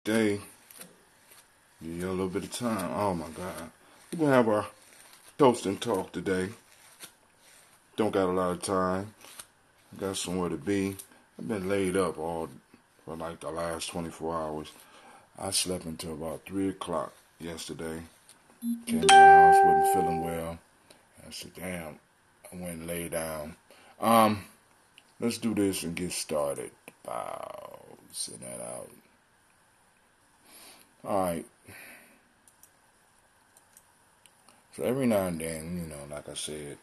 today. Give you a little bit of time. Oh my God. We're going to have our toast and talk today. Don't got a lot of time. Got somewhere to be. I've been laid up for like the last 24 hours. I slept until about 3 o'clock yesterday. Came in the house, wasn't feeling well. I said, damn, I went and lay down. Let's do this and get started. Wow, send that out. Alright. So every now and then, like I said,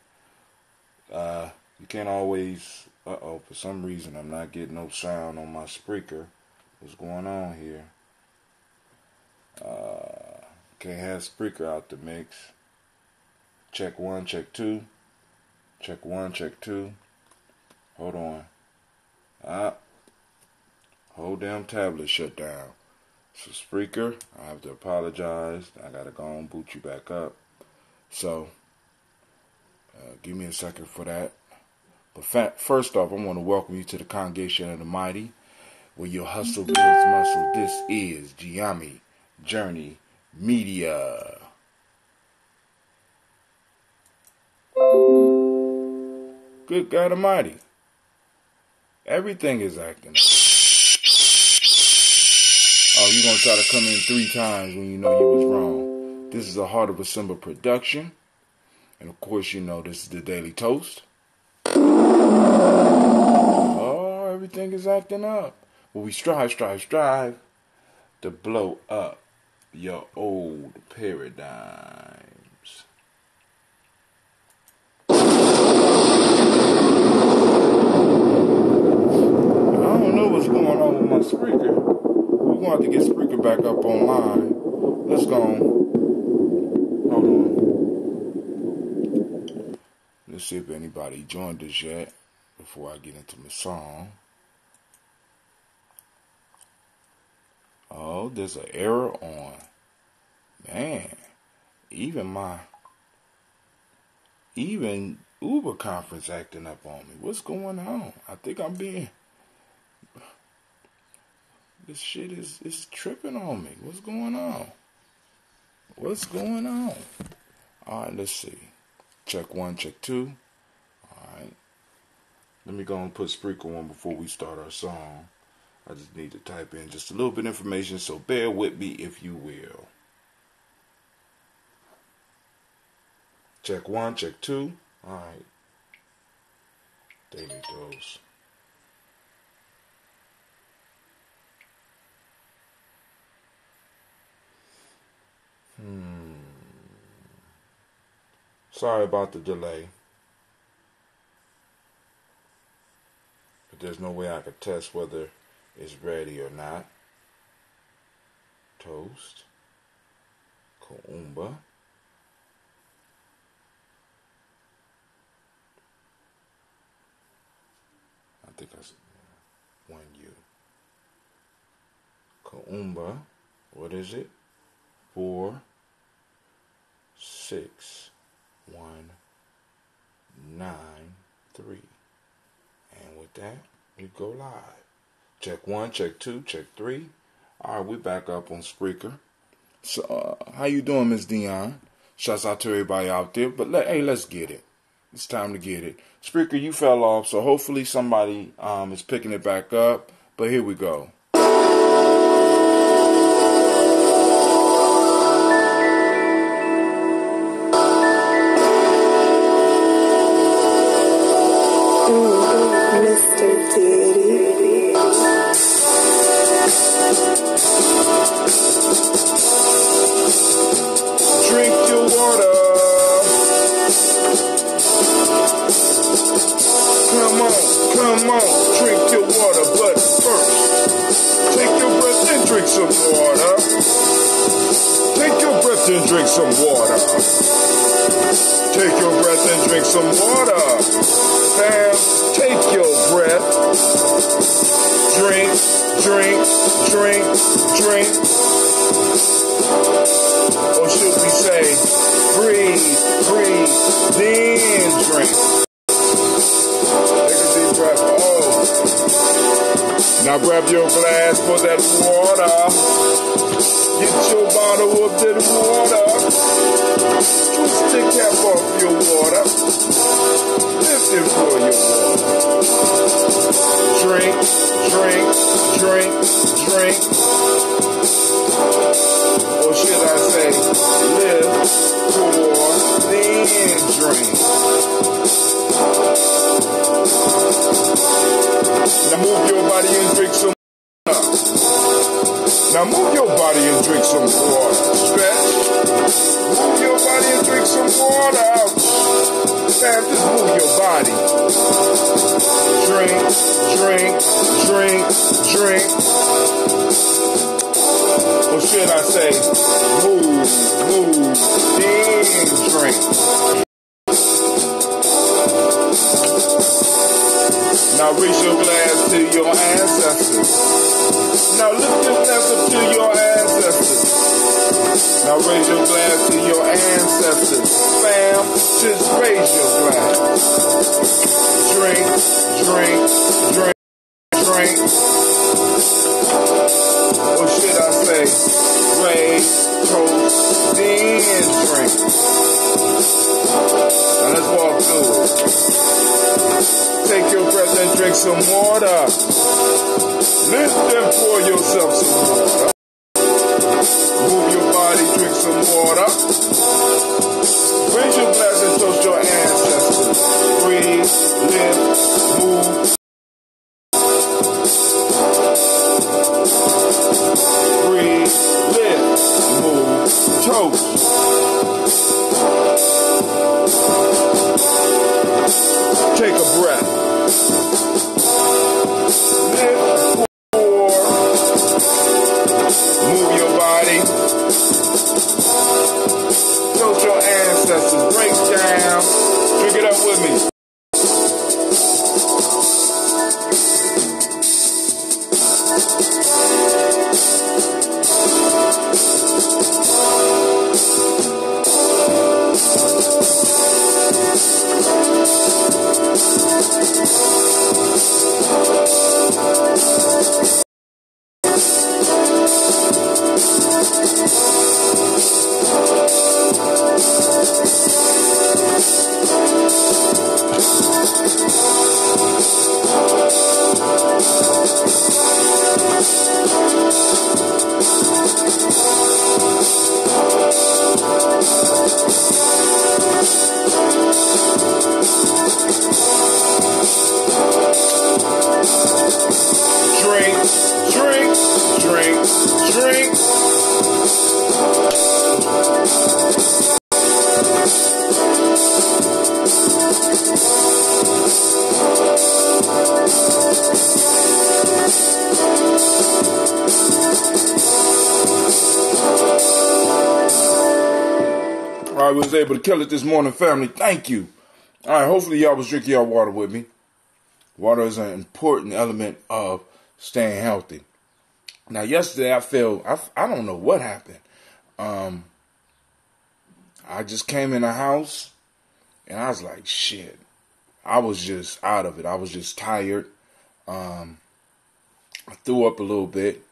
you can't always, for some reason I'm not getting no sound on my speaker. What's going on here? Can't have speaker out the mix. Check 1, check 2. Check 1, check 2. Hold on. Whole damn tablet shut down. So speaker, I have to apologize. I gotta go and boot you back up. So, give me a second for that. But first off, I want to welcome you to the Congregation of the Mighty, where your hustle builds muscle. This is Giami Journey Media. Good God Almighty. Everything is acting. Oh, you're going to try to come in 3 times when you know you was wrong. This is a Heart of a Simba production. And of course, this is the Daily Toast. Oh, everything is acting up. Well, we strive to blow up your old paradigms. I don't know what's going on with my speaker. We're going to have to get speaker back up online. Let's go on. Hold on. Let's see if anybody joined us yet before I get into my song. Oh, there's an error on. Man, even Uber conference acting up on me. What's going on? I think I'm being... This shit is tripping on me. What's going on? Alright, let's see. Check 1, check 2. Alright. Let me go and put speaker on before we start our song. I just need to type in just a little bit of information, so bear with me if you will. Check 1, check 2. Alright. Daily dose. Sorry about the delay. But there's no way I could test whether it's ready or not. Toast. Kuumba. I think I said 1U. Kuumba. What is it? 4, 6, 1, 9, 3. And with that, we go live. Check 1, check 2, check 3. All right, we back up on speaker. So, how you doing, Miss Dion? Shouts out to everybody out there. But let's get it. It's time to get it. Speaker, you fell off, so hopefully somebody is picking it back up. But here we go. Come on, drink your water, but first, take your breath and drink some water. Take your breath and drink some water. Take your breath and drink some water. Fam, take your breath. Drink. Or should we say, breathe, then drink. Now grab your glass for that water. Get your bottle of that water. Twist the cap off your water. Lift it for your water. Drink, drink, drink, drink. Or should I say, live for then drink. Now move your body and drink some water. Now move your body and drink some water. Stretch. Move your body and drink some water. Fam, just move your body. Drink, drink, drink, drink. Or should I say, move, then drink. Now raise your glass to your ancestors. Now lift your glass up to your ancestors. Now raise your glass to your ancestors. Fam, just raise your glass. Drink, drink, drink, drink. Or should I say, raise, toast, then drink. Now let's walk through it. Take your breath and drink some water. Lift and pour yourself some water. Move your body, drink some water. Raise your glass and toast your ancestors. Breathe, live, move. Breathe, live, move, toast. Take a breath. Lift, pour. Move your body. Toast your ancestors. Break down. Drink it up with me. I was able to kill it this morning, family. Thank you. All right, hopefully y'all was drinking y'all water with me. Water is an important element of staying healthy. Now, yesterday I don't know what happened. I just came in the house and I was like, shit. I was just out of it. I was just tired. I threw up a little bit.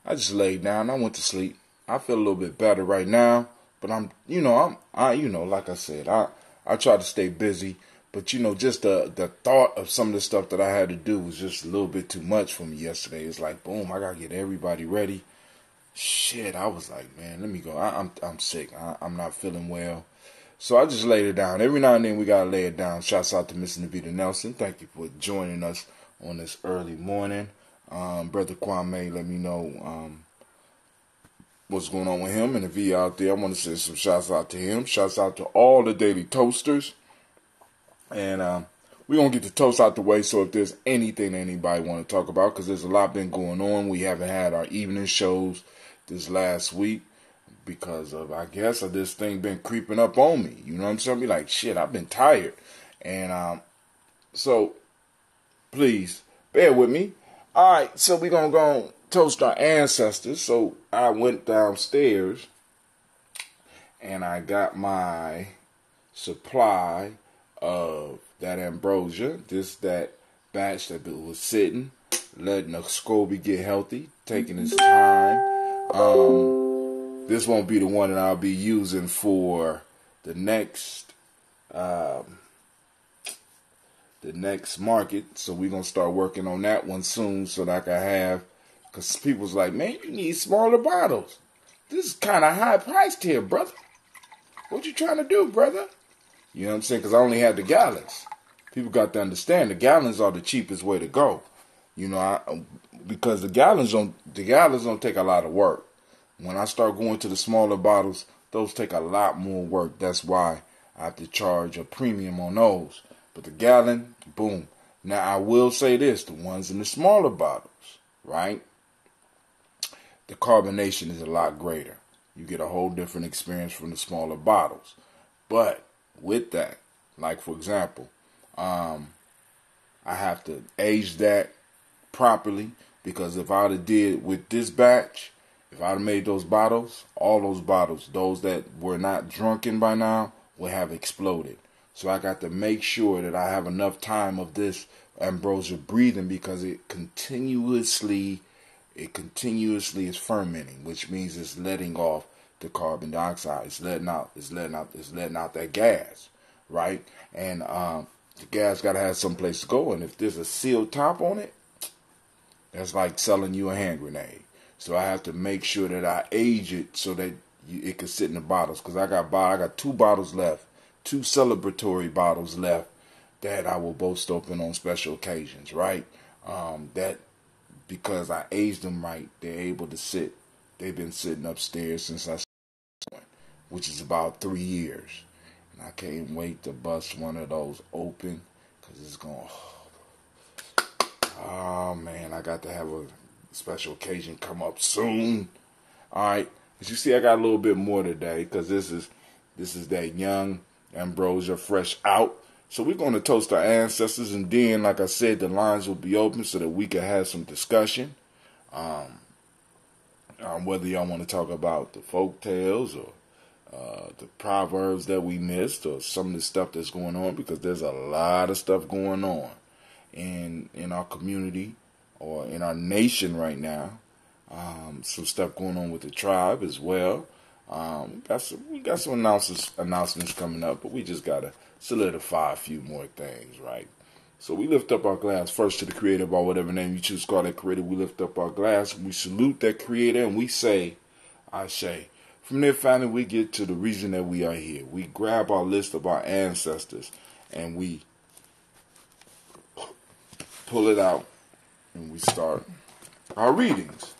I just laid down. I went to sleep. I feel a little bit better right now. But like I said, I try to stay busy. But, just the thought of some of the stuff that I had to do was just a little bit too much for me yesterday. It's like, boom, I got to get everybody ready. Shit, I was like, man, let me go. I'm sick. I'm not feeling well. So I just laid it down. Every now and then we got to lay it down. Shouts out to Miss Navita Nelson. Thank you for joining us on this early morning. Brother Kwame, let me know what's going on with him. And if he out there, I want to send some shouts out to him. Shouts out to all the Daily Toasters. And we're going to get the toast out the way. So if there's anything anybody want to talk about, because there's a lot been going on. We haven't had our evening shows this last week because of, I guess, of this thing been creeping up on me. You know what I'm saying? Be like, shit, I've been tired. And so please bear with me. All right, so we're going to go and toast our ancestors. So I went downstairs and I got my supply of that ambrosia, that batch that was sitting, letting the SCOBY get healthy, taking its time. this won't be the one that I'll be using for the next market. So we're gonna start working on that one soon, so that I can have. Because people's like, man, you need smaller bottles. This is kind of high priced here, brother. What you trying to do, brother? You know what I'm saying? Because I only had the gallons. People got to understand the gallons are the cheapest way to go. You know, because the gallons don't take a lot of work. When I start going to the smaller bottles, those take a lot more work. That's why I have to charge a premium on those. But the gallon, boom. Now I will say this: the ones in the smaller bottles, right? The carbonation is a lot greater. You get a whole different experience from the smaller bottles. But with that, like for example, I have to age that properly, because if I'd have did with this batch, if I'd have made those bottles, all those bottles, those that were not drunken by now, would have exploded. So I got to make sure that I have enough time of this ambrosia breathing, because it continuously is fermenting, which means it's letting off the carbon dioxide. It's letting out that gas, right? And the gas got to have some place to go. And if there's a sealed top on it, that's like selling you a hand grenade. So I have to make sure that I age it so that it can sit in the bottles. Because I got 2 bottles left, 2 celebratory bottles left that I will boast open on special occasions, right? That because I aged them right, they're able to sit. They've been sitting upstairs since I started, which is about 3 years. And I can't wait to bust one of those open, because it's going, oh man, I got to have a special occasion come up soon. All right. As you see, I got a little bit more today, because this is that young ambrosia fresh out. So we're going to toast our ancestors, and then, like I said, the lines will be open so that we can have some discussion. Whether y'all want to talk about the folk tales or the proverbs that we missed, or some of the stuff that's going on, because there's a lot of stuff going on in our community or in our nation right now. Some stuff going on with the tribe as well. We got some announcements coming up, but we just gotta solidify a few more things, right? So we lift up our glass first to the Creator, by whatever name you choose to call that Creator. We lift up our glass, we salute that Creator, and we say, Ashe. From there, finally, we get to the reason that we are here. We grab our list of our ancestors, and we pull it out, and we start our readings.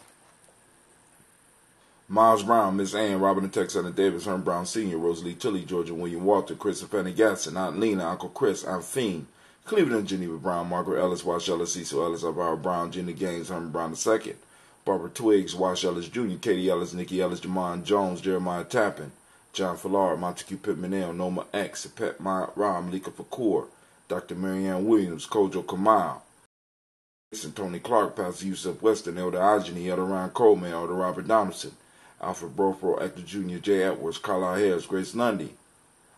Miles Brown, Miss Ann, Robert and Texana Davis, Herm Brown Sr., Rosalie Tilly, Georgia William Walter, Chris and Fanny Gatson, Aunt Lena, Uncle Chris, Aunt Fiend, Cleveland and Geneva Brown, Margaret Ellis, Wash Ellis, Cecil Ellis, Alvaro Brown, Jenny Gaines, Herman Brown II, Barbara Twiggs, Wash Ellis Jr., Katie Ellis, Nikki Ellis, Jamon Jones, Jeremiah Tappan, John Fallard, Montague Pittman L, Noma X, Pet Ram, Lika Fakour, Dr. Marianne Williams, Kojo Kamal, and Tony Clark, Pastor Yusuf Weston, Elder Ajani, Elder Ryan Coleman, Elder Robert Donaldson, Alfred Brofro, Actor Jr., Jay Edwards, Carlisle Harris, Grace Lundy,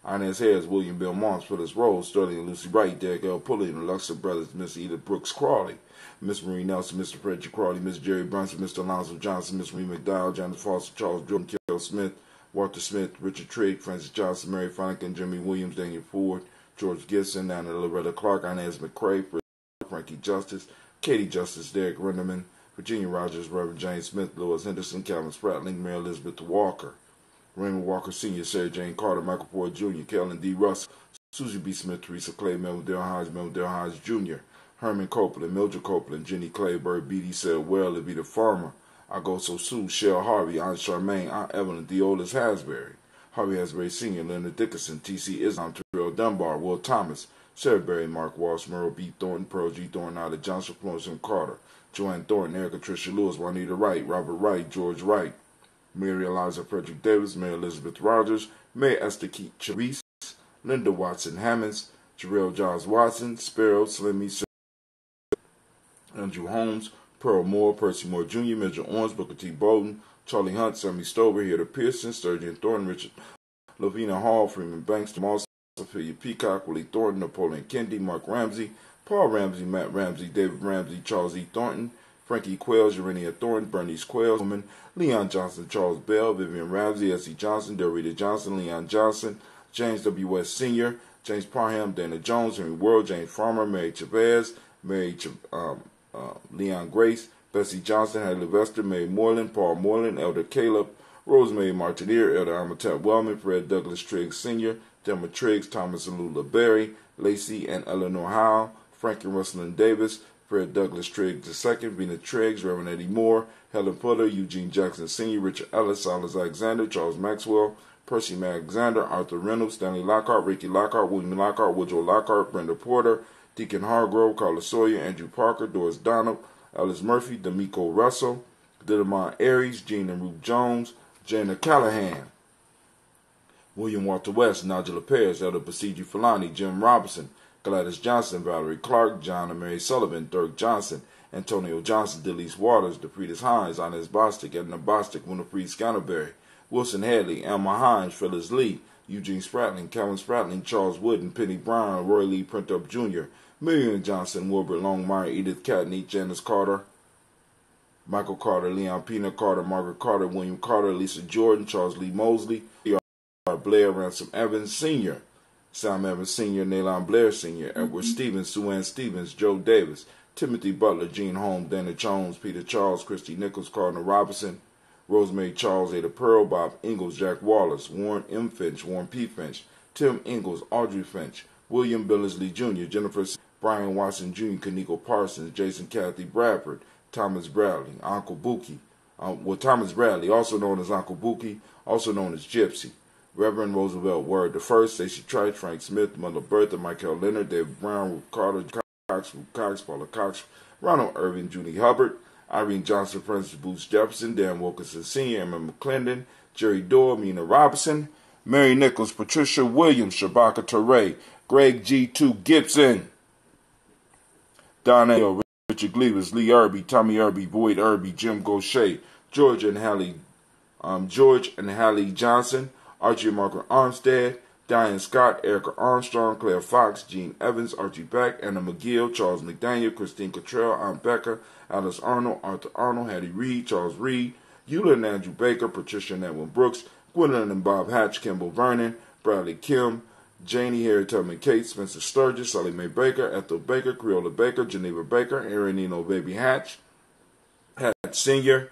Inez Harris, William Bill Marks, Phyllis Rose, Sterling and Lucy Wright, Derek L. Pulley, and the Luxor Brothers, Miss Edith Brooks Crawley, Miss Marie Nelson, Mr. Frederick Crawley, Miss Jerry Brunson, Mr. Alonzo Johnson, Miss Marie McDowell, Jonathan Foster, Charles Jordan, Kill Smith, Walter Smith, Richard Trigg, Francis Johnson, Mary Flanagan, Jimmy Williams, Daniel Ford, George Gibson, Anna Loretta Clark, Inez McCrae, Frankie Justice, Katie Justice, Derek Renderman, Virginia Rogers, Reverend James Smith, Louis Henderson, Calvin Spratling, Mary Elizabeth Walker, Raymond Walker Sr., Sarah Jane Carter, Michael Ford Jr., Kellen D. Russell, Susie B. Smith, Teresa Clay, Melvin Dale Hodge Jr., Herman Copeland, Mildred Copeland, Jenny Clayburg, B.D. Said Well, Evita Farmer, Agoso Sue, Shell Harvey, Aunt Charmaine, Aunt Evelyn, Deolis Hasbury, Harvey Hasbury Sr., Leonard Dickinson, T.C. Islam, Terrell Dunbar, Will Thomas, Sarah Berry, Mark Walsh, Merle B. Thornton, Pearl G. Thornton, Ida Johnson, Florence M. Carter, Joanne Thornton, Erica Tricia Lewis, Juanita Wright, Robert Wright, George Wright, Mary Eliza Frederick Davis, Mary Elizabeth Rogers, Mary Esther Keith Charisse, Linda Watson Hammonds, Jarrell Giles Watson, Sparrow, Slimmy, Andrew Holmes, Pearl Moore, Percy Moore Jr., Major Orange, Booker T. Bowden, Charlie Hunt, Sammy Stover, Heather Pearson, Sturgeon Thornton, Richard Lavina Hall, Freeman Banks, Moss, Sophia Peacock, Willie Thornton, Napoleon Kennedy, Mark Ramsey, Paul Ramsey, Matt Ramsey, David Ramsey, Charles E. Thornton, Frankie Quails, Urania Thornton, Bernice Quails, Leon Johnson, Charles Bell, Vivian Ramsey, S.E. Johnson, Dorita Johnson, Leon Johnson, James W. West Sr., James Parham, Dana Jones, Henry World, James Farmer, Mary Chavez, Leon Grace, Bessie Johnson, Hadley Levester, Mary Moreland, Paul Moreland, Elder Caleb, Rosemary Martineer, Elder Amatep Wellman, Fred Douglas Triggs Sr., Thelma Triggs, Thomas and Lula Berry, Lacey and Eleanor Howe, Frank and Russell Davis, Fred Douglas Triggs II, Vena Triggs, Reverend Eddie Moore, Helen Putter, Eugene Jackson Sr., Richard Ellis, Silas Alexander, Charles Maxwell, Percy Alexander, Arthur Reynolds, Stanley Lockhart, Ricky Lockhart, William Lockhart, Woodrow Lockhart, Brenda Porter, Deacon Hargrove, Carla Sawyer, Andrew Parker, Doris Donald, Alice Murphy, D'Amico Russell, Didamon Aries, Jean and Ruth Jones, Jana Callahan, William Walter West, Nigel Perez, Elder Basiji Fulani, Jim Robinson, Gladys Johnson, Valerie Clark, John and Mary Sullivan, Dirk Johnson, Antonio Johnson, Delise Waters, DeFridas Hines, Inez Bostic, Edna Bostic, Winifred Scanterbury, Wilson Hadley, Alma Hines, Phyllis Lee, Eugene Spratling, Calvin Spratling, Charles Wooden, Penny Brown, Roy Lee Printup Jr., Miriam Johnson, Wilbur Longmire, Edith Catney, Janice Carter, Michael Carter, Leon Pena Carter, Margaret Carter, William Carter, Lisa Jordan, Charles Lee Mosley, Blair Ransom Evans Sr., Sam Evans Sr., Nalon Blair Sr., Edward Stevens, Sue Ann Stevens, Joe Davis, Timothy Butler, Gene Holmes, Dana Jones, Peter Charles, Christy Nichols, Cardinal Robinson, Rosemary Charles, Ada Pearl, Bob Ingalls, Jack Wallace, Warren M. Finch, Warren P. Finch, Tim Ingalls, Audrey Finch, William Billingsley Jr., Jennifer Brian Watson Jr., Kaniko Parsons, Jason Kathy Bradford, Thomas Bradley, Uncle Buki, Thomas Bradley, also known as Uncle Buki, also known as Gypsy, Reverend Roosevelt Word I, Stacey Trice, Frank Smith, Mother Bertha, Michael Leonard, David Brown, Ruth Carter, Cox, Paula Cox, Ronald Irving, Judy Hubbard, Irene Johnson, Francis Booth Jefferson, Dan Wilkinson Sr., Emma McClendon, Jerry Doyle, Mina Robinson, Mary Nichols, Patricia Williams, Shabaka Torre, Greg G2 Gibson, Donnell, Richard Gleavers, Lee Irby, Tommy Irby, Boyd Irby, Jim Gaucher, George and Hallie Johnson, Archie and Margaret Armstead, Diane Scott, Erica Armstrong, Claire Fox, Gene Evans, Archie Beck, Anna McGill, Charles McDaniel, Christine Cottrell, Aunt Becca, Alice Arnold, Arthur Arnold, Hattie Reed, Charles Reed, Eula and Andrew Baker, Patricia and Edwin Brooks, Gwendolyn and Bob Hatch, Kimball Vernon, Bradley Kim, Janie, Harry Tubman Kate, Spencer Sturgis, Sally Mae Baker, Ethel Baker, Creola Baker, Geneva Baker, Aaron Nino Baby Hatch, Hatch Sr.,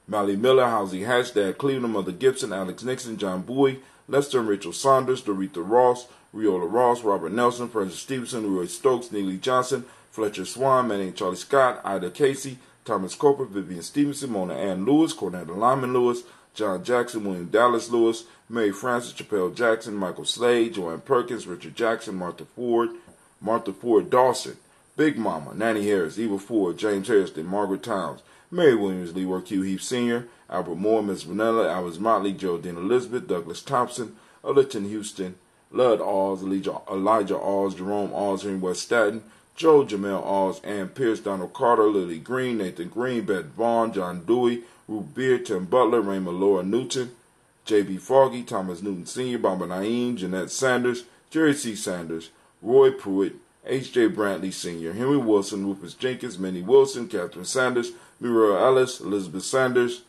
Mally Miller, Housie Hatch, Dad Cleveland, Mother Gibson, Alex Nixon, John Bowie, Lester and Rachel Saunders, Doretha Ross, Riola Ross, Robert Nelson, Francis Stevenson, Roy Stokes, Neely Johnson, Fletcher Swan, Manning Charlie Scott, Ida Casey, Thomas Coper, Vivian Stevenson, Mona Ann Lewis, Cornetta Lyman Lewis, John Jackson, William Dallas Lewis, Mary Frances, Chappelle Jackson, Michael Slade, Joanne Perkins, Richard Jackson, Martha Ford Dawson, Big Mama, Nanny Harris, Eva Ford, James Harrison, Margaret Towns, Mary Williams, Lee Work Hugh Heath Sr., Albert Moore, Miss Vanilla, Alice Motley, Geraldine Elizabeth, Douglas Thompson, Ullerton Houston, Lud Alls, Elijah Alls, Jerome Alls, Henry West Staten, Joe Jamel Alls, Ann Pierce, Donald Carter, Lily Green, Nathan Green, Beth Vaughn, John Dewey, Ruth Beard, Tim Butler, Raymond Laura Newton, J.B. Foggy, Thomas Newton Sr., Baba Naeem, Jeanette Sanders, Jerry C. Sanders, Roy Pruitt, H.J. Brantley Sr., Henry Wilson, Rufus Jenkins, Minnie Wilson, Catherine Sanders, Muriel Ellis, Elizabeth Sanders,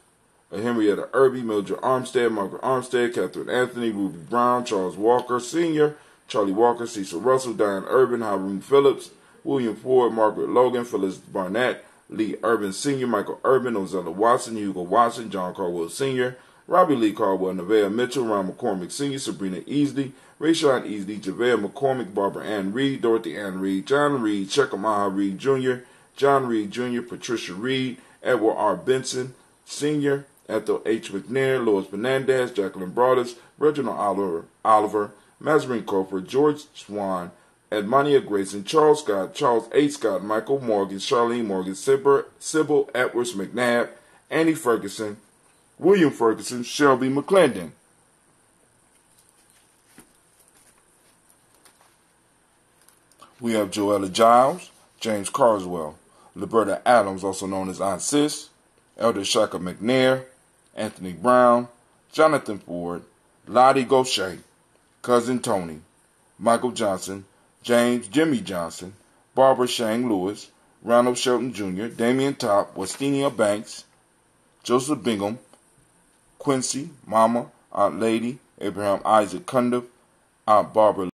Henrietta Irby, Mildred Armstead, Margaret Armstead, Catherine Anthony, Ruby Brown, Charles Walker Sr., Charlie Walker, Cecil Russell, Diane Urban, Haroon Phillips, William Ford, Margaret Logan, Phyllis Barnett, Lee Urban Sr., Michael Urban, Ozella Watson, Hugo Watson, John Caldwell Sr., Robbie Lee Caldwell, Nevaeh Mitchell, Ron McCormick Sr., Sabrina Easley, Rayshawn Easley, JaVale McCormick, Barbara Ann Reed, Dorothy Ann Reed, John Reed, Chekamaha Reed Jr., John Reed Jr., Patricia Reed, Edward R. Benson Sr., Ethel H. McNair, Lois Fernandez, Jacqueline Broadus, Reginald Oliver, Mazarine Cofer, George Swan, Edmonia Grayson, Charles Scott, Charles A. Scott, Michael Morgan, Charlene Morgan, Sybil Edwards McNabb, Annie Ferguson, William Ferguson, Shelby McClendon. We have Joella Giles, James Carswell, Liberta Adams, also known as Aunt Sis, Elder Shaka McNair, Anthony Brown, Jonathan Ford, Lottie Gaucher, Cousin Tony, Michael Johnson, James Jimmy Johnson, Barbara Shang Lewis, Ronald Shelton Jr., Damian Top, Westinia Banks, Joseph Bingham, Quincy, Mama, Aunt Lady, Abraham Isaac Cundiff, Aunt Barbara,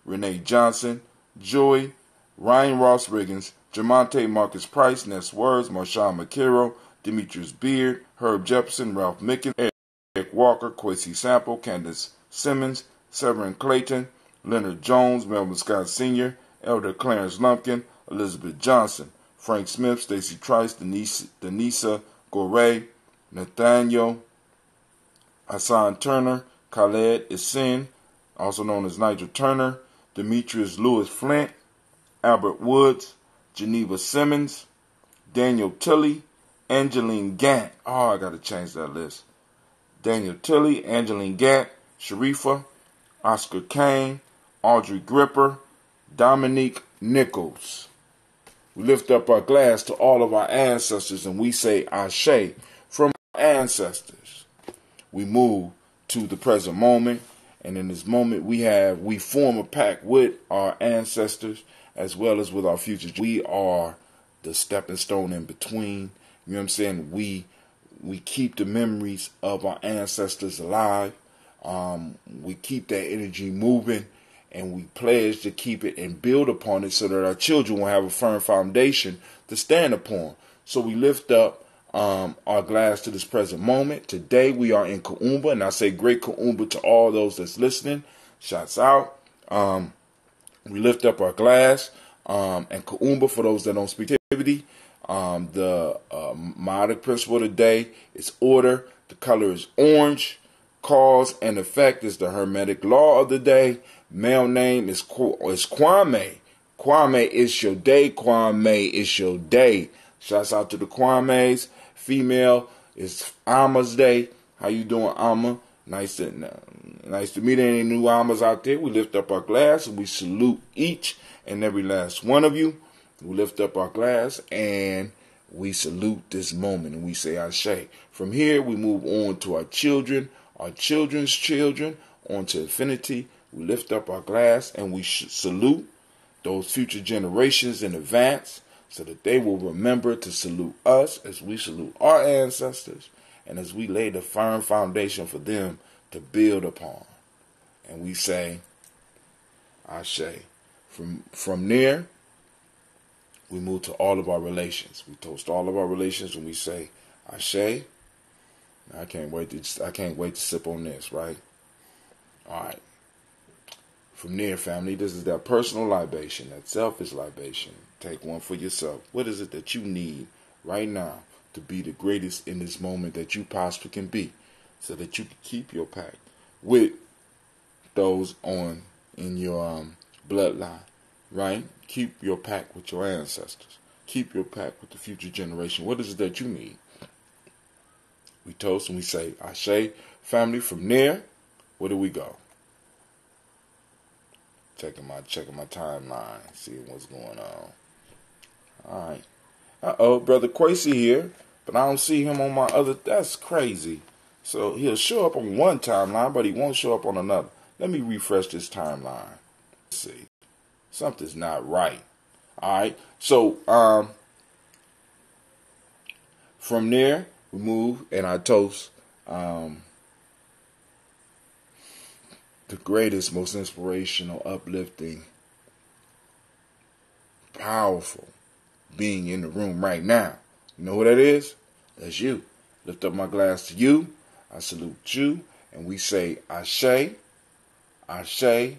Renee Johnson, Joy, Ryan Ross Riggins, Jamonte Marcus Price, Ness Words, Marshawn McCarroll, Demetrius Beard, Herb Jepson, Ralph Mickens, Eric Walker, Quincy Sample, Candace Simmons, Severin Clayton, Leonard Jones, Melvin Scott Sr., Elder Clarence Lumpkin, Elizabeth Johnson, Frank Smith, Stacy Trice, Denisa Gore, Nathaniel Hassan Turner, Khaled Isin, also known as Nigel Turner, Demetrius Lewis Flint, Albert Woods, Geneva Simmons, Daniel Tilley, Angeline Gant. Oh, I got to change that list. Daniel Tilley, Angeline Gant, Sharifa, Oscar Kane, Audrey Gripper, Dominique Nichols. We lift up our glass to all of our ancestors and we say Ashe. From our ancestors, we move to the present moment. And in this moment, we form a pact with our ancestors as well as with our future. We are the stepping stone in between. You know what I'm saying? We keep the memories of our ancestors alive. We keep that energy moving, and we pledge to keep it and build upon it so that our children will have a firm foundation to stand upon. So we lift up our glass to this present moment. Today we are in Kuumba, and I say great Kuumba to all those that's listening. Shouts out. We lift up our glass and Kuumba for those that don't speak activity. The myotic principle today is order. The color is orange. Cause and effect is the hermetic law of the day. Male name is Kwame. Kwame is your day. Kwame is your day. Shouts out to the Kwames. Female is Alma's day. How you doing, Alma? Nice to meet any new Almas out there. We lift up our glass and we salute each and every last one of you. We lift up our glass and we salute this moment and we say Ashe. From here, we move on to our children, our children's children, on to infinity. We lift up our glass and we salute those future generations in advance so that they will remember to salute us as we salute our ancestors and as we lay the firm foundation for them to build upon. And we say Ashe. From there, we move to all of our relations. We toast all of our relations and we say Ashe. I can't wait to sip on this, right? All right. From there, family, this is that personal libation, that selfish libation. Take one for yourself. What is it that you need right now to be the greatest in this moment that you possibly can be, so that you can keep your pact with those in your bloodline, right? Keep your pact with your ancestors. Keep your pact with the future generation. What is it that you need? We toast and we say Ashe. Family, from there, where do we go? Checking my timeline, seeing what's going on. All right. Uh-oh, Brother Quasi here, but I don't see him on my other. That's crazy. So he'll show up on one timeline, but he won't show up on another. Let me refresh this timeline. Let's see. Something's not right. All right. So from there, we move and I toast the greatest, most inspirational, uplifting, powerful being in the room right now. You know who that is? That's you. Lift up my glass to you. I salute you. And we say Ashe, Ashe,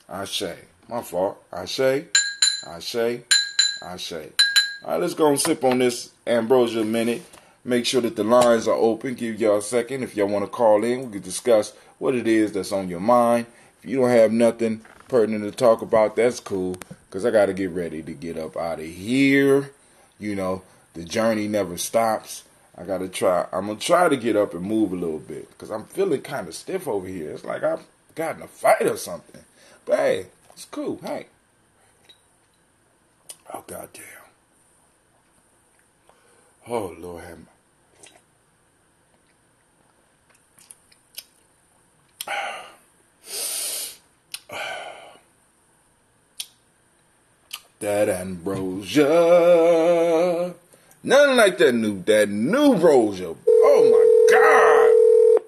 Ashe. My fault. Ashe, Ashe, Ashe. All right, let's go and sip on this ambrosia a minute. Make sure that the lines are open. Give y'all a second. If y'all want to call in, we can discuss what it is that's on your mind. If you don't have nothing pertinent to talk about, that's cool, because I got to get ready to get up out of here. You know, the journey never stops. I'm going to try to get up and move a little bit, because I'm feeling kind of stiff over here. It's like I've gotten a fight or something. But hey, it's cool. Hey. Oh, goddamn. Oh, Lord have mercy. That ambrosia. Nothing like that new ambrosia. Oh my God.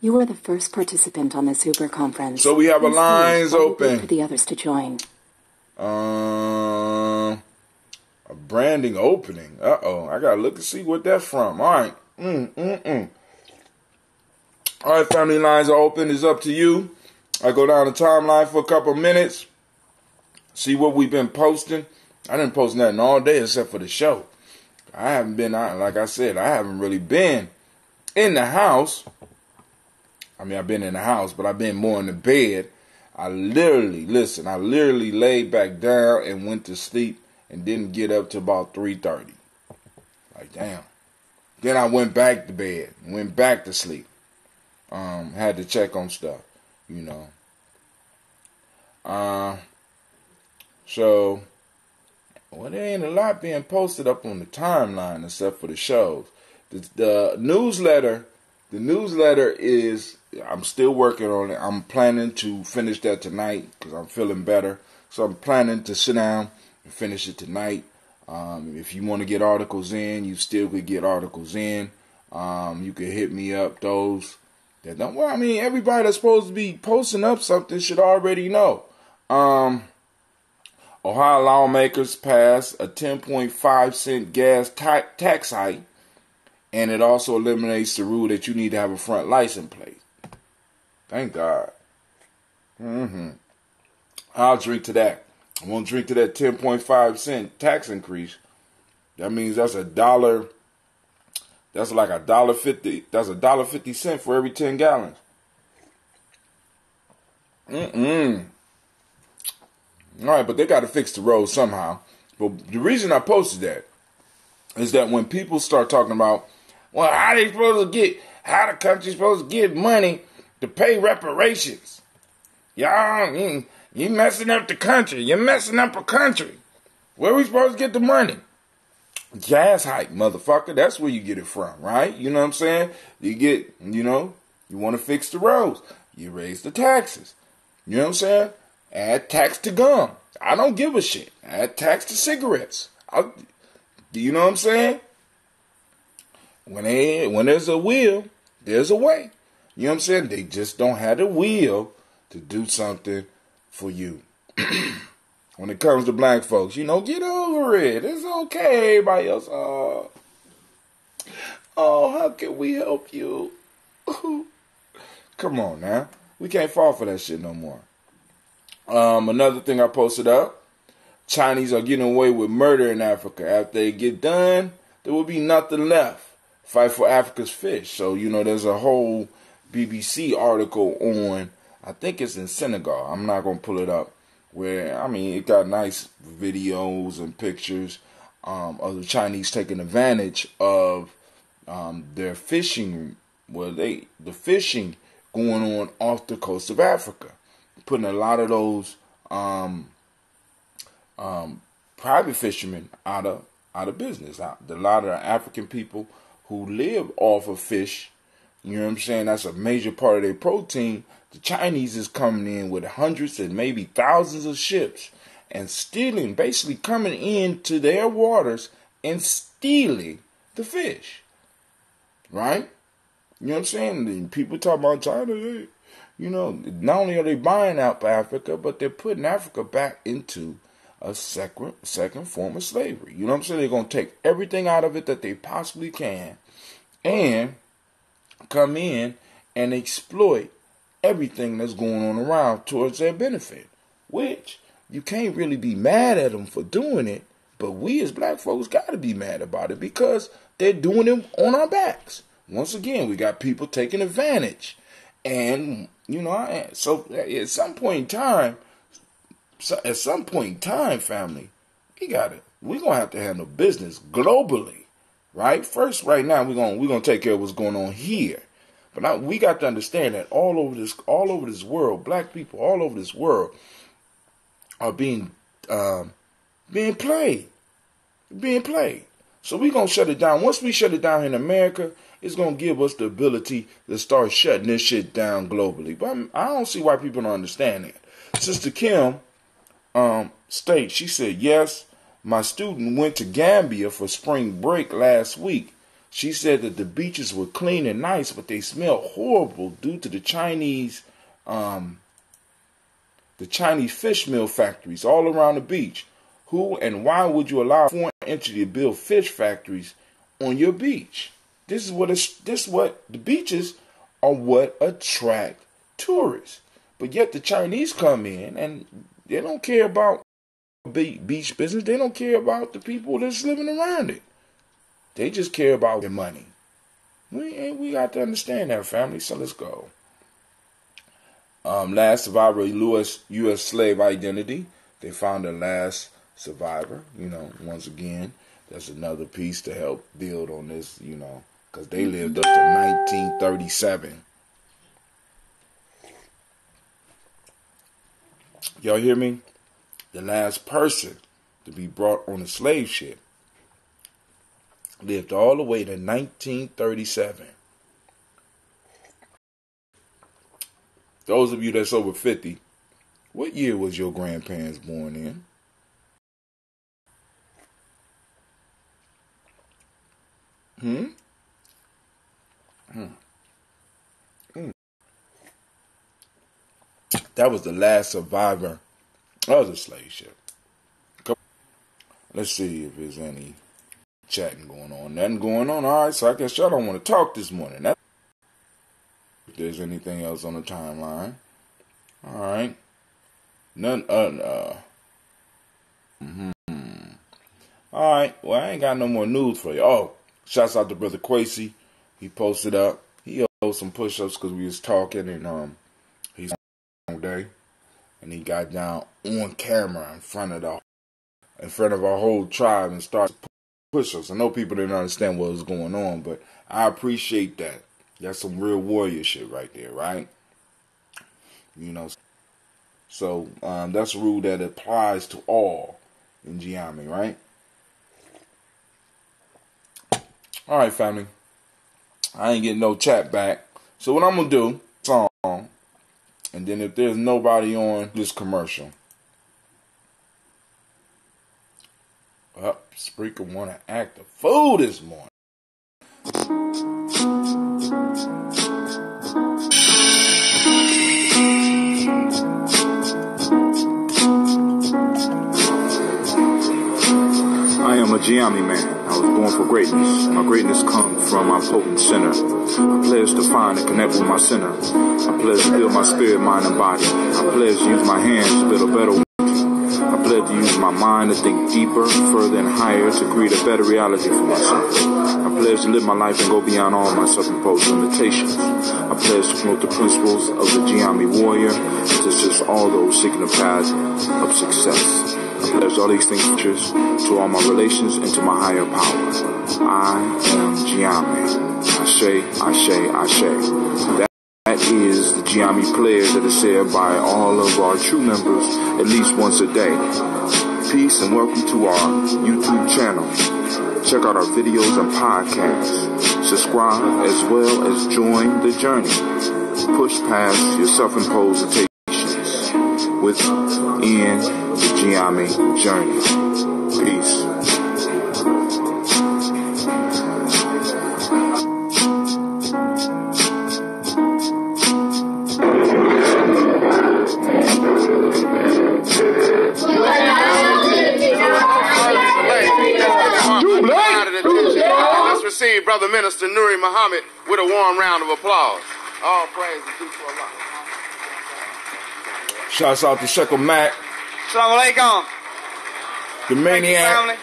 You are the first participant on this Uber conference. So we have a lines open. For the others to join. A branding opening. Uh-oh. I gotta look and see what that's from. All right. All right, family, lines are open. It's up to you. I go down the timeline for a couple of minutes. See what we've been posting. I didn't post nothing all day except for the show. I haven't been, like I said, I haven't really been in the house. I mean, I've been in the house, but I've been more in the bed. I literally laid back down and went to sleep and didn't get up till about 3:30. Like, damn. Then I went back to bed, went back to sleep. Had to check on stuff, you know. So, well, there ain't a lot being posted up on the timeline except for the shows. The newsletter is, I'm still working on it. I'm planning to finish that tonight because I'm feeling better. So I'm planning to sit down and finish it tonight. If you want to get articles in, you still could get articles in. You could hit me up, those that don't. Well, I mean, everybody that's supposed to be posting up something should already know. Ohio lawmakers passed a 10.5 cent gas tax hike, and it also eliminates the rule that you need to have a front license plate. Thank God. I'll drink to that. I won't drink to that 10.5 cent tax increase. That means that's $1. That's like $1.50. That's $1.50 for every 10 gallons. All right, but they got to fix the road somehow. But the reason I posted that is that when people start talking about, well, how the country supposed to get money to pay reparations? Y'all, you messing up the country. You're messing up a country. Where are we supposed to get the money? Gas hike, motherfucker. That's where you get it from, right? You know what I'm saying? You get, you want to fix the roads. You raise the taxes. You know what I'm saying? Add tax to gum. I don't give a shit. Add tax to cigarettes. Do you know what I'm saying? When there's a will, there's a way. You know what I'm saying? They just don't have the will to do something for you. When it comes to black folks, get over it. It's okay. Everybody else, oh, how can we help you? Come on now. We can't fall for that shit no more. Another thing I posted up, Chinese are getting away with murder in Africa. After they get done, there will be nothing left. Fight for Africa's fish. So, there's a whole BBC article on, I think it's in Senegal. I'm not going to pull it up. Where, it got nice videos and pictures of the Chinese taking advantage of their fishing. The fishing going on off the coast of Africa. Putting a lot of those private fishermen out of business. A lot of African people who live off of fish, you know what I'm saying? That's a major part of their protein. The Chinese is coming in with hundreds and maybe thousands of ships and stealing, basically coming into their waters and stealing the fish. Right? You know what I'm saying? And people talk about China, not only are they buying out Africa, but they're putting Africa back into a second form of slavery. You know what I'm saying? They're going to take everything out of it that they possibly can and come in and exploit everything that's going on around towards their benefit, which you can't really be mad at them for doing it, but we as black folks got to be mad about it because they're doing it on our backs. Once again, we got people taking advantage. And, so at some point in time, family, we're going to have to handle business globally, right? First, right now, we're going to take care of what's going on here. But now we got to understand that all over this world, black people all over this world are being played. So we're going to shut it down. Once we shut it down in America, it's going to give us the ability to start shutting this shit down globally. But I don't see why people don't understand that. Sister Kim State. She said, yes, my student went to Gambia for spring break last week. She said that the beaches were clean and nice, but they smelled horrible due to the Chinese fish meal factories all around the beach. Who and why would you allow a foreign entity to build fish factories on your beach? This is what the beaches are what attract tourists. But yet the Chinese come in and they don't care about beach business. They don't care about the people that's living around it. They just care about their money. We got to understand that, family. So let's go. Last survivor of U.S. slave identity. They found the last survivor. Once again, that's another piece to help build on this, because they lived up to 1937. Y'all hear me? The last person to be brought on a slave ship lived all the way to 1937. Those of you that's over 50, what year was your grandparents born in? That was the last survivor of the slave ship. Let's see if there's any chatting going on. Nothing going on. All right, so I guess y'all don't want to talk this morning. If there's anything else on the timeline. All right. None. All right. Well, I ain't got no more news for you. Oh, shouts out to Brother Quasey. He posted up. He owed some push-ups because we was talking, and he's on day, and he got down on camera in front of our whole tribe and started push-ups. I know people didn't understand what was going on, but I appreciate that. That's some real warrior shit right there, right? So that's a rule that applies to all in Giami, right? All right, family. I ain't getting no chat back. So what I'm going to do, song, and then if there's nobody on this commercial, Spreaker want to act a fool this morning. I am a Giami man. I was born for greatness. My greatness comes from my potent center. I pledge to find and connect with my center. I pledge to build my spirit, mind, and body. I pledge to use my hands to build a better world. I pledge to use my mind to think deeper, further, and higher to create a better reality for myself. I pledge to live my life and go beyond all my self-imposed limitations. I pledge to promote the principles of the Giami warrior and to assist all those seeking the path of success. I pledge all these things to all my relations and to my higher power. I am Giami. Ashe, Ashe, Ashe. That is the Giami pledge that is said by all of our true members at least once a day. Peace and welcome to our YouTube channel. Check out our videos and podcasts. Subscribe as well as join the journey. Push past your self-imposed limitations within the Giami journey. Peace. Let's receive Brother Minister Nuri Muhammad with a warm round of applause. All praise is due to Allah. Shouts out to Shekel Mac, Assalamu alaikum. the maniac,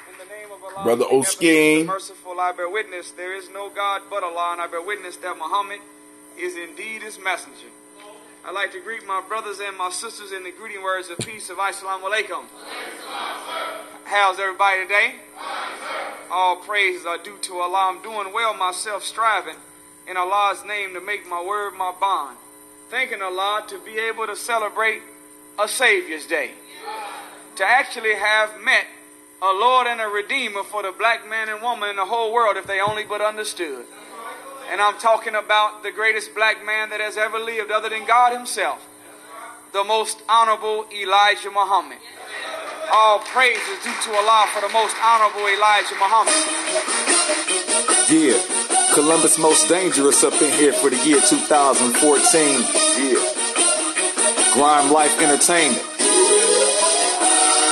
In the name of Allah, Brother the Oskeen. merciful, I bear witness there is no God but Allah, and I bear witness that Muhammad is indeed his messenger. I'd like to greet my brothers and my sisters in the greeting words of peace of Assalamu alaikum. How's everybody today? All praises are due to Allah. I'm doing well myself, striving in Allah's name to make my word my bond. Thanking Allah to be able to celebrate a Savior's Day. To actually have met a Lord and a Redeemer for the black man and woman in the whole world if they only but understood. And I'm talking about the greatest black man that has ever lived other than God himself. the most honorable Elijah Muhammad. All praise is due to Allah for the most honorable Elijah Muhammad. Yeah, Columbus most dangerous up in here for the year 2014. Yeah, Grime Life Entertainment.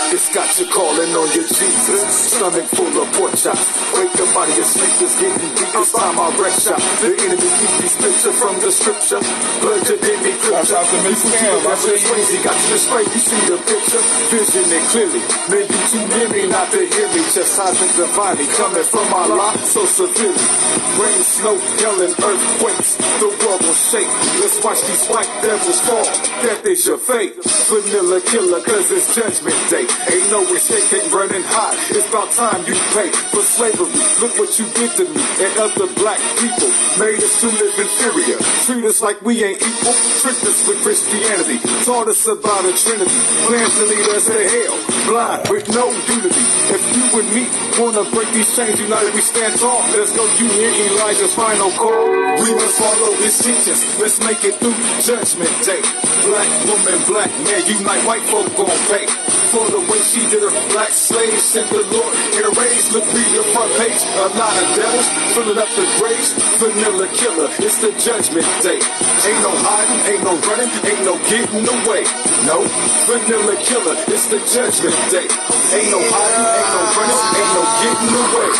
It's got you calling on your Jesus. Stomach full of pork chops. Wake up out of your sleep, it's getting deep. It's time I wreck shop. The enemy keep these picture from the scripture. Blood your daily scripture. You see the reference crazy, got you straight. You see the picture, vision it clearly. Maybe too near me not to hear me. Chastisement divinely coming from Allah so severely. Rain, snow, hell, and earthquakes. The world will shake. Let's watch these white devils fall. Death is your fate. Vanilla killer, cause it's judgment day. Ain't no escape, ain't running high. It's about time you pay for slavery. Look what you did to me and other black people. Made us to live inferior. Treat us like we ain't equal. Tricked us with Christianity. Taught us about a trinity. Plans to lead us to hell. Blind with no unity. If you and me wanna break these chains, united we stand tall. There's no union, Elijah's final call. We must follow his teachings. Let's make it through Judgment Day. Black woman, black man, unite. White folk gon' pay for the way she did her. Black slaves sent the Lord in a rage. Look, read the front page. A lot of devils filling up the graves. Vanilla killer, it's the Judgment Day. Ain't no hiding, ain't no running, ain't no getting away. No, vanilla killer, it's the Judgment Day. Ain't no hiding, ain't no running, ain't no getting away.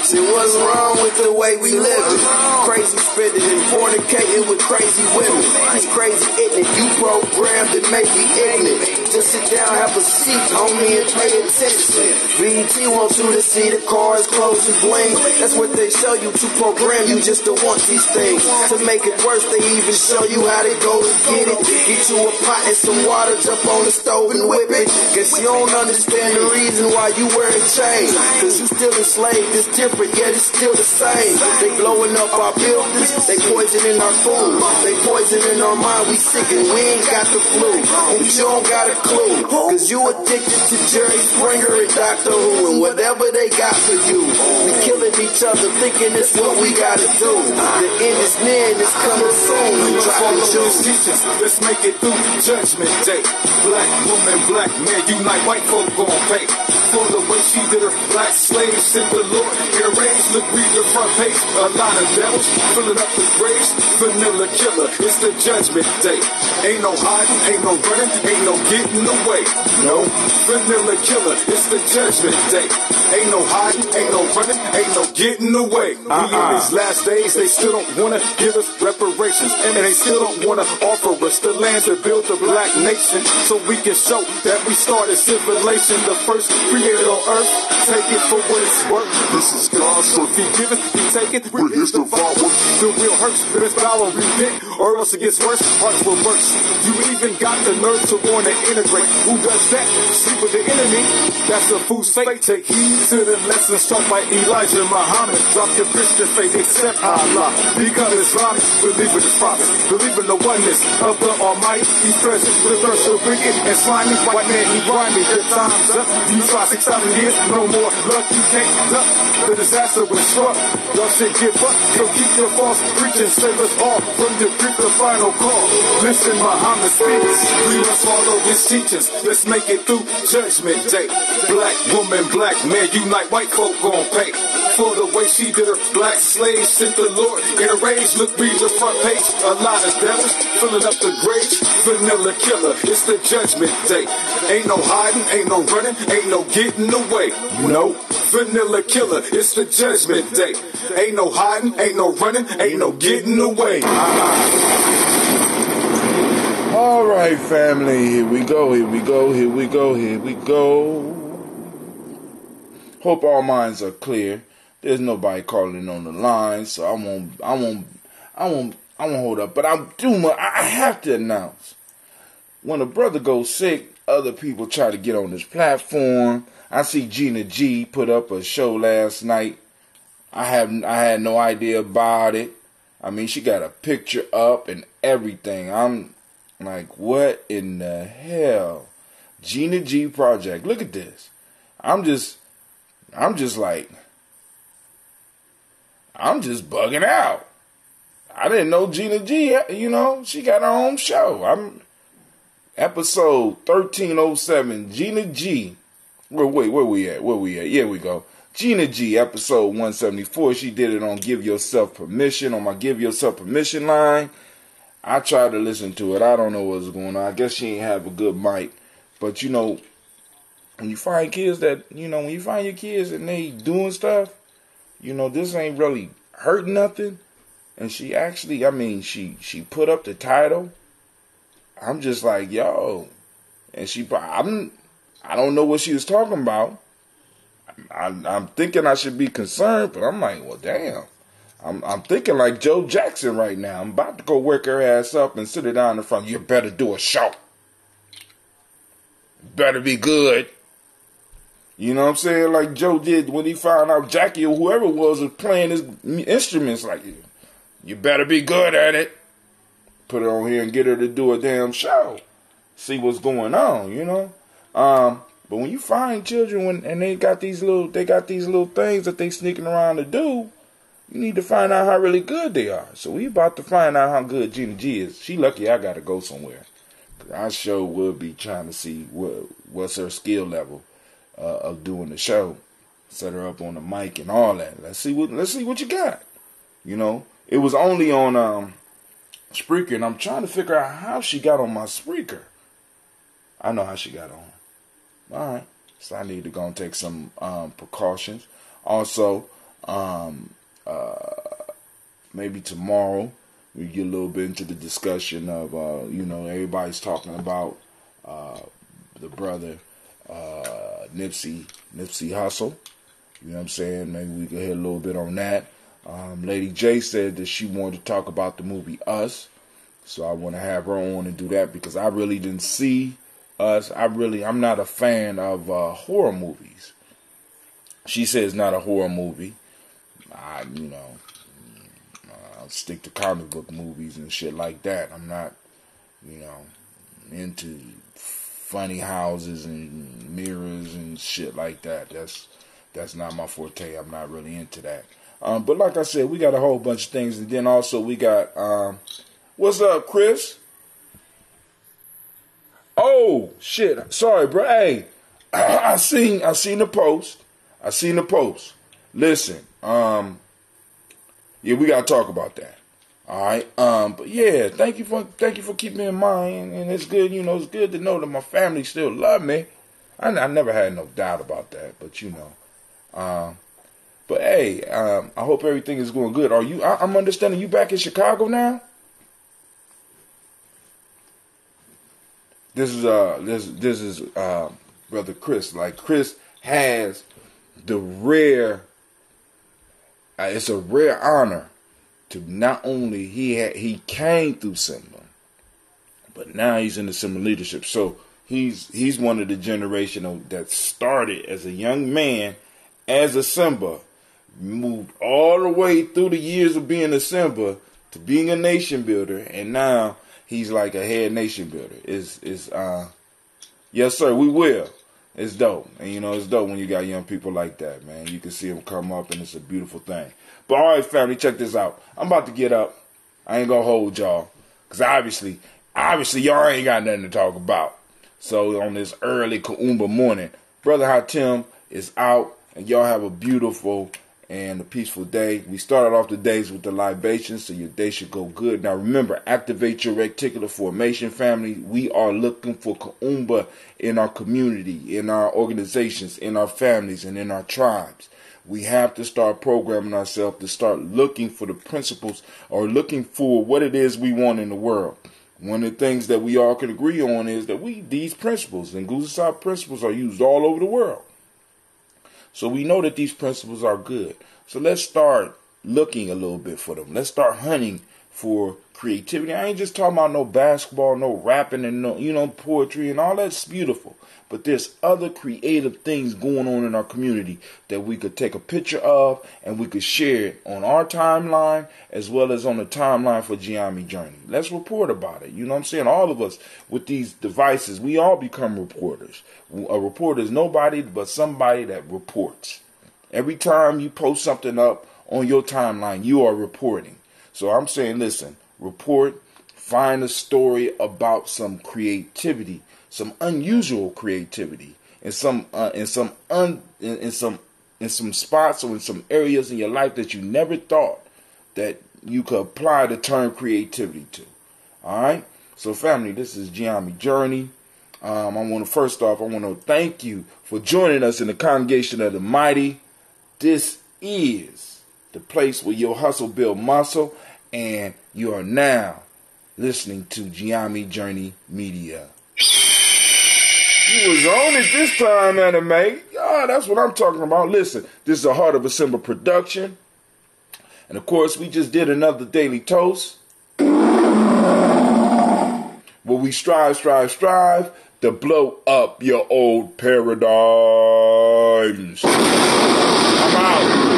See what's wrong with the way we living? Crazy spending and fornicating with crazy women. It's crazy ignorant. You programmed and make me ignorant. Just sit down, have a seat, homie, and pay attention. BET wants you to see the cars, clothes, and bling. That's what they show you to program you just to want these things. To make it worse, they even show you how to go and get it. Get you a pot and some water, jump on the stove and whip it. Guess you don't understand the reason why you wearing chains. Cause you still enslaved, it's different, yet it's still the same. They blowing up our buildings, they poisoning our food. They poisoning our mind, we sick and we ain't got the flu. But you don't got a clue, cause you addicted to Jerry Springer and Dr. Who and whatever they got for you. We killing each other thinking it's what we gotta do. The end is near and it's coming soon. We follow his teachings, let's make it through Judgment Day. Black woman, black man, unite. White folk gon' pay for the way she did her. Black slaves sent the Lord in a rage. Look, read the front page. A lot of devils filling up the graves. Vanilla killer, it's the Judgment Day. Ain't no hiding, ain't no running, ain't no getting away. No, vanilla killer, it's the Judgment Day. Ain't no hiding, ain't no running, ain't no getting away. We in these last days, they still don't wanna give us reparations, and they still don't wanna offer us the land to build the black nation, so we can show that we started civilization, the first created on earth. Take it for what it's worth. This is God's work. He give it, he take it. We're his devour. The real hurts, if it's power, repent, or else it gets worse. Hearts will burst. You even got the nerve to want to integrate. Who does that? Sleep with the enemy. That's a fool's fate. Take heed to the lessons taught by Elijah Muhammad. Drop your Christian faith, accept Allah. Become Islamic, believe in his prophets. Believe in the oneness of the Almighty. He's present, the thirst will bring it. And slimy, white man, he grimy. Your time's up. You try 6,000 years, no more luck. You can't duck. The disaster was struck. Y'all should give up. So keep your false preaching. Save us all from the grief, the final call. Listen, Muhammad speaks. We must follow his teachings. Let's make it through Judgment Day. Black woman, black man, unite. White folk gon' pay for the way she did her. Black slaves sent the Lord in a rage. Look, read the front page. A lot of devils filling up the graves. Vanilla killer, it's the Judgment Day. Ain't no hiding, ain't no running, ain't no getting away. No, vanilla killer, it's the Judgment Day. Ain't no hiding, ain't no running, ain't no getting away. All right, family, here we go, here we go, here we go, here we go. Hope all minds are clear. There's nobody calling on the line, so I won't hold up. But I have to announce, when a brother goes sick, other people try to get on this platform. I see Gina G put up a show last night. I had no idea about it. I mean, she got a picture up and everything. I'm like, what in the hell? Gina G Project. Look at this. I'm just bugging out. I didn't know Gina G, you know, she got her own show. I'm episode 1307, Gina G. Where we at? Yeah, we go. Gina G, episode 174. She did it on Give Yourself Permission, on my Give Yourself Permission line. I tried to listen to it. I don't know what's going on. I guess she ain't have a good mic. But, you know, when you find kids that, you know, when you find your kids and they doing stuff, you know, this ain't really hurt nothing. And she actually, I mean, she put up the title. I'm just like, yo. And I don't know what she was talking about. I'm thinking I should be concerned, but I'm like, well, damn. I'm thinking like Joe Jackson right now. I'm about to go work her ass up and sit her down in front. You better do a show. Better be good. You know what I'm saying? Like Joe did when he found out Jackie or whoever was playing his instruments. Like, you better be good at it. Put her on here and get her to do a damn show. See what's going on, you know? But when you find children and they got these little things that they sneaking around to do, you need to find out how really good they are. So we about to find out how good Gina G is. She lucky I got to go somewhere. I sure will be trying to see what's her skill level of doing the show. Set her up on the mic and all that. Let's see what you got. You know, it was only on Spreaker, and I'm trying to figure out how she got on my Spreaker. I know how she got on. All right, so I need to go and take some precautions. Also, maybe tomorrow we get a little bit into the discussion of, you know, everybody's talking about the brother Nipsey Hussle. You know what I'm saying? Maybe we can hit a little bit on that. Lady J said that she wanted to talk about the movie Us, so I want to have her on and do that because I really didn't see Us. I'm not a fan of horror movies. She says not a horror movie. I'll stick to comic book movies and shit like that. I'm not, you know, into funny houses and mirrors and shit like that. That's not my forte. I'm not really into that. But like I said, we got a whole bunch of things, and then also we got what's up, Chris? Oh shit! Sorry, bro. Hey, I seen the post. Listen, yeah, we gotta talk about that. All right. But yeah, thank you for keeping me in mind, and it's good. You know, it's good to know that my family still love me. I never had no doubt about that. But you know, but hey, I hope everything is going good. Are you? I'm understanding you back in Chicago now. This is brother Chris. Like Chris has the rare. It's a rare honor to not only he came through Simba, but now he's in the Simba leadership. So he's one of the generation that started as a young man as a Simba, moved all the way through the years of being a Simba to being a nation builder, and now he's like a head nation builder. Yes sir, we will. It's dope. And you know, it's dope when you got young people like that, man. You can see them come up and it's a beautiful thing. But all right, family, check this out. I'm about to get up. I ain't gonna hold y'all. Because obviously y'all ain't got nothing to talk about. So on this early Kuumba morning, Brother Hatim is out. And y'all have a beautiful and a peaceful day. We started off the days with the libations, so your day should go good. Now remember, activate your reticular formation, family. We are looking for Kuumba in our community, in our organizations, in our families, and in our tribes. We have to start programming ourselves to start looking for the principles or looking for what it is we want in the world. One of the things that we all can agree on is that these principles and Gusasab principles are used all over the world. So we know that these principles are good. So let's start looking a little bit for them. Let's start hunting for creativity. I ain't just talking about no basketball, no rapping, and no, poetry and all that's beautiful. But there's other creative things going on in our community that we could take a picture of and we could share it on our timeline as well as on the timeline for Giami Journey. Let's report about it. You know what I'm saying? All of us with these devices, we all become reporters. A reporter is nobody but somebody that reports. Every time you post something up on your timeline, you are reporting. So I'm saying, listen, report, find a story about some creativity, some unusual creativity, in some spots or in some areas in your life that you never thought that you could apply the term creativity to. All right. So, family, this is Gianni Journey. I want to thank you for joining us in the congregation of the mighty. This is the place where your hustle build muscle, and you are now listening to Gianni Journey Media. You was on it this time, anime. Oh, that's what I'm talking about. Listen, this is a Heart of a Simba production. And of course, we just did another Daily Toast, where we strive to blow up your old paradigms. I'm out.